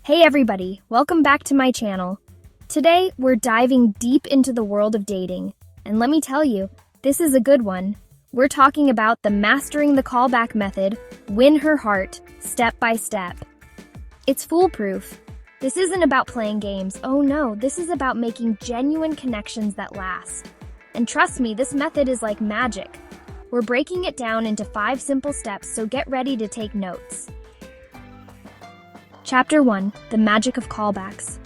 Hey everybody, welcome back to my channel. Today, we're diving deep into the world of dating. And let me tell you, this is a good one. We're talking about the Mastering the Callback method, win her heart, step by step. It's foolproof. This isn't about playing games. Oh no, this is about making genuine connections that last. And trust me, this method is like magic. We're breaking it down into 5 simple steps, so get ready to take notes. Chapter 1, The Magic of Callbacks.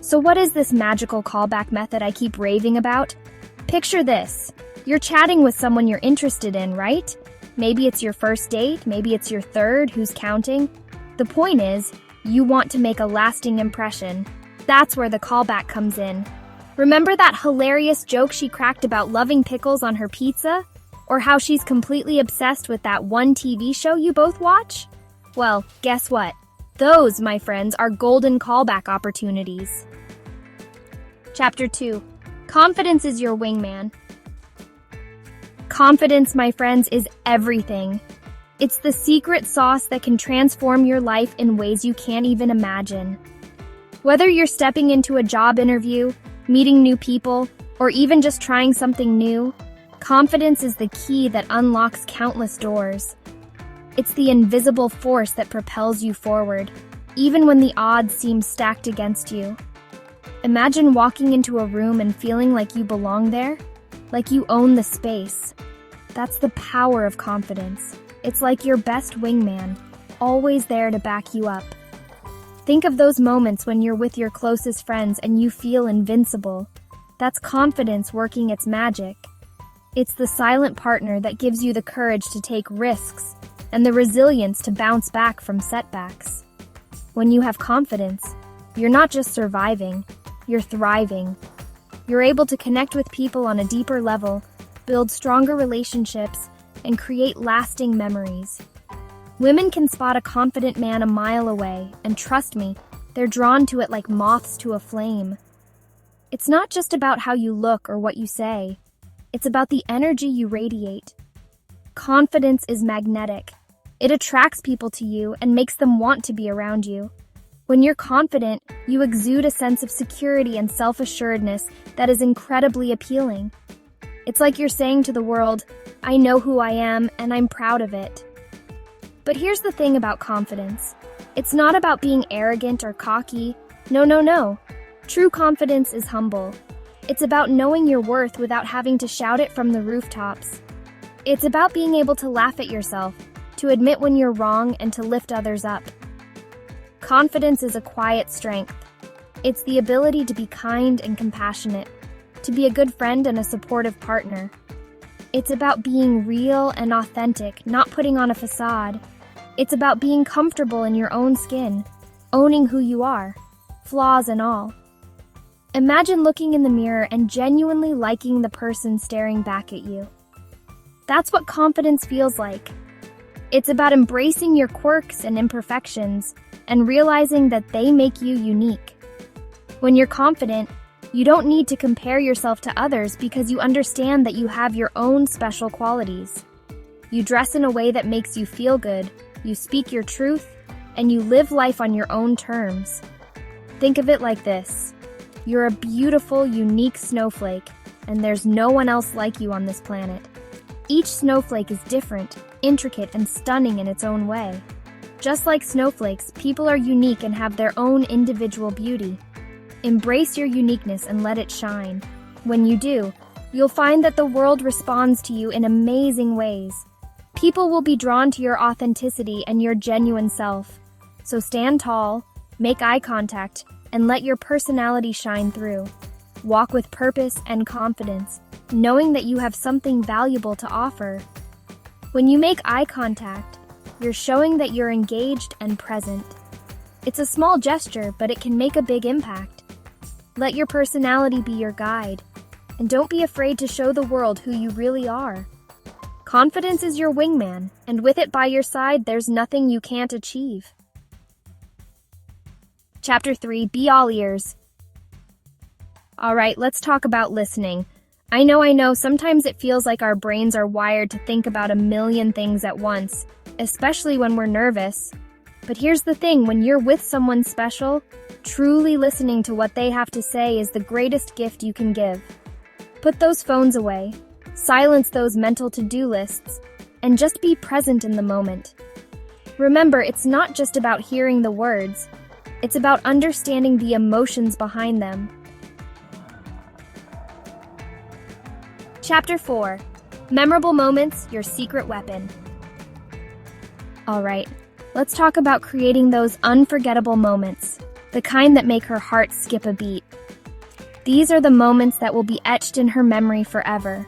So what is this magical callback method I keep raving about? Picture this. You're chatting with someone you're interested in, right? Maybe it's your first date, maybe it's your third, who's counting? The point is, you want to make a lasting impression. That's where the callback comes in. Remember that hilarious joke she cracked about loving pickles on her pizza? Or how she's completely obsessed with that one TV show you both watch? Well, guess what? Those, my friends, are golden callback opportunities. Chapter 2. Confidence is your wingman. Confidence, my friends, is everything. It's the secret sauce that can transform your life in ways you can't even imagine. Whether you're stepping into a job interview, meeting new people, or even just trying something new, confidence is the key that unlocks countless doors. It's the invisible force that propels you forward, even when the odds seem stacked against you. Imagine walking into a room and feeling like you belong there, like you own the space. That's the power of confidence. It's like your best wingman, always there to back you up. Think of those moments when you're with your closest friends and you feel invincible. That's confidence working its magic. It's the silent partner that gives you the courage to take risks and the resilience to bounce back from setbacks. When you have confidence, you're not just surviving, you're thriving. You're able to connect with people on a deeper level, build stronger relationships, and create lasting memories. Women can spot a confident man a mile away, and trust me, they're drawn to it like moths to a flame. It's not just about how you look or what you say. It's about the energy you radiate. Confidence is magnetic. It attracts people to you and makes them want to be around you. When you're confident, you exude a sense of security and self-assuredness that is incredibly appealing. It's like you're saying to the world, I know who I am and I'm proud of it. But here's the thing about confidence. It's not about being arrogant or cocky. No. True confidence is humble. It's about knowing your worth without having to shout it from the rooftops. It's about being able to laugh at yourself, to admit when you're wrong, and to lift others up. Confidence is a quiet strength. It's the ability to be kind and compassionate, to be a good friend and a supportive partner. It's about being real and authentic, not putting on a facade. It's about being comfortable in your own skin, owning who you are, flaws and all. Imagine looking in the mirror and genuinely liking the person staring back at you. That's what confidence feels like. It's about embracing your quirks and imperfections and realizing that they make you unique. When you're confident, you don't need to compare yourself to others because you understand that you have your own special qualities. You dress in a way that makes you feel good, you speak your truth, and you live life on your own terms. Think of it like this. You're a beautiful, unique snowflake, and there's no one else like you on this planet. Each snowflake is different, intricate, and stunning in its own way. Just like snowflakes, people are unique and have their own individual beauty. Embrace your uniqueness and let it shine. When you do, you'll find that the world responds to you in amazing ways. People will be drawn to your authenticity and your genuine self. So stand tall, make eye contact, and let your personality shine through. Walk with purpose and confidence, knowing that you have something valuable to offer. When you make eye contact, you're showing that you're engaged and present. It's a small gesture, but it can make a big impact. Let your personality be your guide, and don't be afraid to show the world who you really are. Confidence is your wingman, and with it by your side, there's nothing you can't achieve. Chapter 3, Be All Ears. All right, let's talk about listening. I know, sometimes it feels like our brains are wired to think about a million things at once, especially when we're nervous. But here's the thing, when you're with someone special, truly listening to what they have to say is the greatest gift you can give. Put those phones away, silence those mental to-do lists, and just be present in the moment. Remember, it's not just about hearing the words, it's about understanding the emotions behind them. Chapter 4. Memorable Moments, Your Secret Weapon. Alright, let's talk about creating those unforgettable moments, the kind that make her heart skip a beat. These are the moments that will be etched in her memory forever,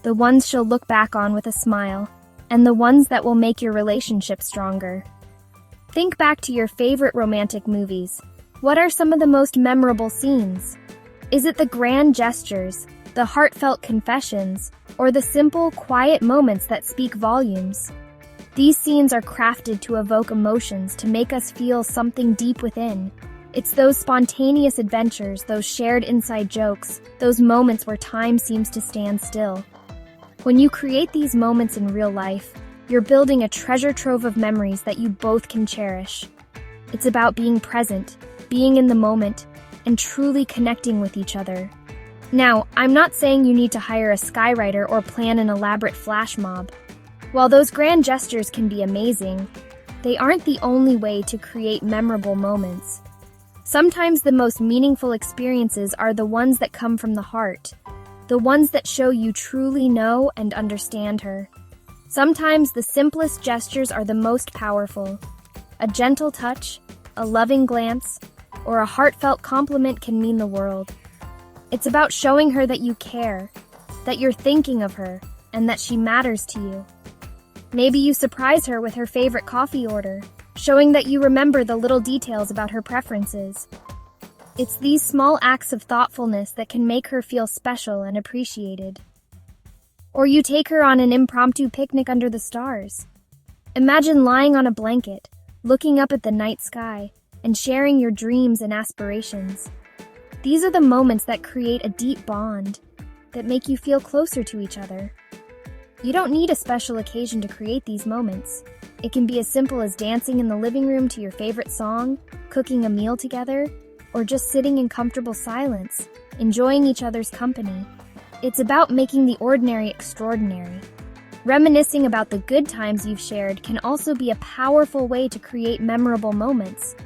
the ones she'll look back on with a smile, and the ones that will make your relationship stronger. Think back to your favorite romantic movies. What are some of the most memorable scenes? Is it the grand gestures, the heartfelt confessions, or the simple, quiet moments that speak volumes? These scenes are crafted to evoke emotions, to make us feel something deep within. It's those spontaneous adventures, those shared inside jokes, those moments where time seems to stand still. When you create these moments in real life, you're building a treasure trove of memories that you both can cherish. It's about being present, being in the moment, and truly connecting with each other. Now, I'm not saying you need to hire a skywriter or plan an elaborate flash mob. While those grand gestures can be amazing, they aren't the only way to create memorable moments. Sometimes the most meaningful experiences are the ones that come from the heart, the ones that show you truly know and understand her. Sometimes the simplest gestures are the most powerful. A gentle touch, a loving glance, or a heartfelt compliment can mean the world. It's about showing her that you care, that you're thinking of her, and that she matters to you. Maybe you surprise her with her favorite coffee order, showing that you remember the little details about her preferences. It's these small acts of thoughtfulness that can make her feel special and appreciated. Or you take her on an impromptu picnic under the stars. Imagine lying on a blanket, looking up at the night sky, and sharing your dreams and aspirations. These are the moments that create a deep bond, that make you feel closer to each other. You don't need a special occasion to create these moments. It can be as simple as dancing in the living room to your favorite song, cooking a meal together, or just sitting in comfortable silence, enjoying each other's company. It's about making the ordinary extraordinary. Reminiscing about the good times you've shared can also be a powerful way to create memorable moments.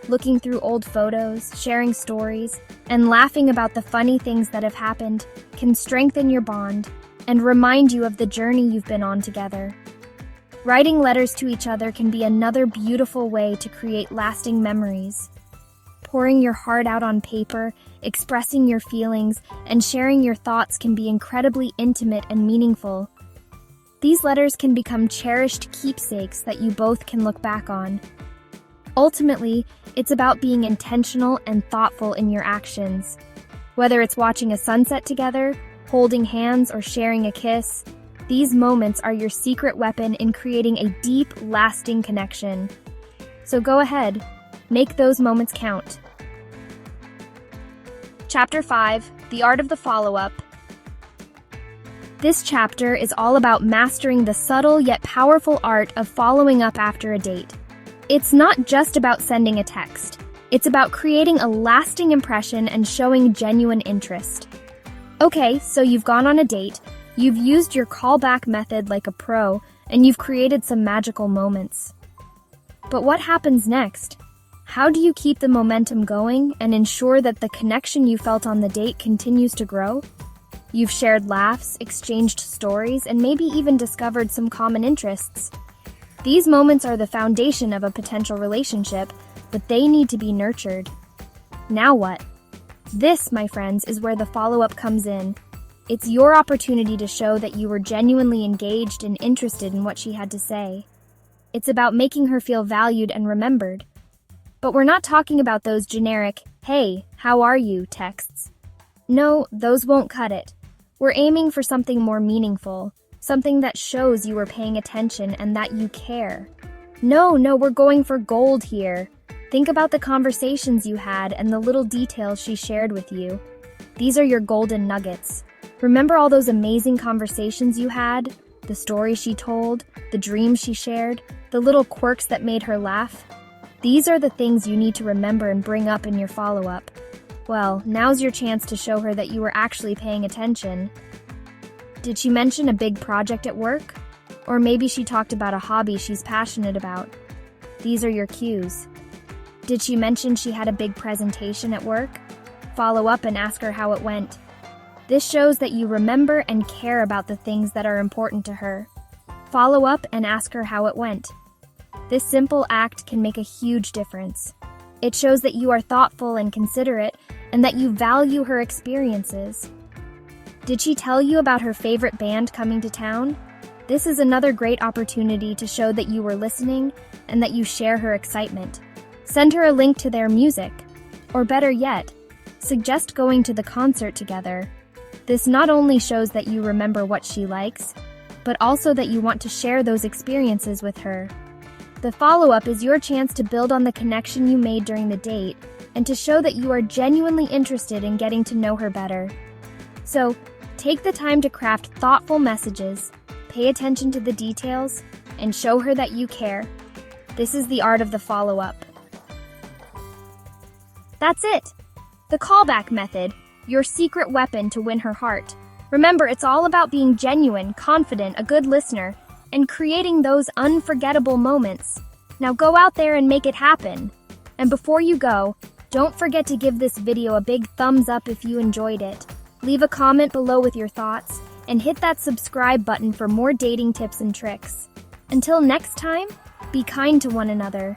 Looking through old photos, sharing stories, and laughing about the funny things that have happened can strengthen your bond and remind you of the journey you've been on together. Writing letters to each other can be another beautiful way to create lasting memories. Pouring your heart out on paper, expressing your feelings, and sharing your thoughts can be incredibly intimate and meaningful. These letters can become cherished keepsakes that you both can look back on. Ultimately, it's about being intentional and thoughtful in your actions. Whether it's watching a sunset together, holding hands, or sharing a kiss, these moments are your secret weapon in creating a deep, lasting connection. So go ahead, make those moments count. Chapter 5, The Art of the Follow-Up. This chapter is all about mastering the subtle yet powerful art of following up after a date. It's not just about sending a text. It's about creating a lasting impression and showing genuine interest. Okay, so you've gone on a date, you've used your callback method like a pro, and you've created some magical moments. But what happens next? How do you keep the momentum going and ensure that the connection you felt on the date continues to grow? You've shared laughs, exchanged stories, and maybe even discovered some common interests. These moments are the foundation of a potential relationship, but they need to be nurtured. Now what? This, my friends, is where the follow-up comes in. It's your opportunity to show that you were genuinely engaged and interested in what she had to say. It's about making her feel valued and remembered. But we're not talking about those generic, "Hey, how are you?" texts. No, those won't cut it. We're aiming for something more meaningful, something that shows you were paying attention and that you care. No, we're going for gold here. Think about the conversations you had and the little details she shared with you. These are your golden nuggets. Remember all those amazing conversations you had? The stories she told, the dreams she shared, the little quirks that made her laugh? These are the things you need to remember and bring up in your follow-up. Well, now's your chance to show her that you were actually paying attention. Did she mention a big project at work? Or maybe she talked about a hobby she's passionate about. These are your cues. Did she mention she had a big presentation at work? Follow up and ask her how it went. This shows that you remember and care about the things that are important to her. Follow up and ask her how it went. This simple act can make a huge difference. It shows that you are thoughtful and considerate, and that you value her experiences. Did she tell you about her favorite band coming to town? This is another great opportunity to show that you were listening and that you share her excitement. Send her a link to their music, or better yet, suggest going to the concert together. This not only shows that you remember what she likes, but also that you want to share those experiences with her. The follow-up is your chance to build on the connection you made during the date and to show that you are genuinely interested in getting to know her better. So, take the time to craft thoughtful messages, pay attention to the details, and show her that you care. This is the art of the follow-up. That's it! The callback method, your secret weapon to win her heart. Remember, it's all about being genuine, confident, a good listener, and creating those unforgettable moments. Now go out there and make it happen. And before you go, don't forget to give this video a big thumbs up if you enjoyed it. Leave a comment below with your thoughts, and hit that subscribe button for more dating tips and tricks. Until next time, be kind to one another.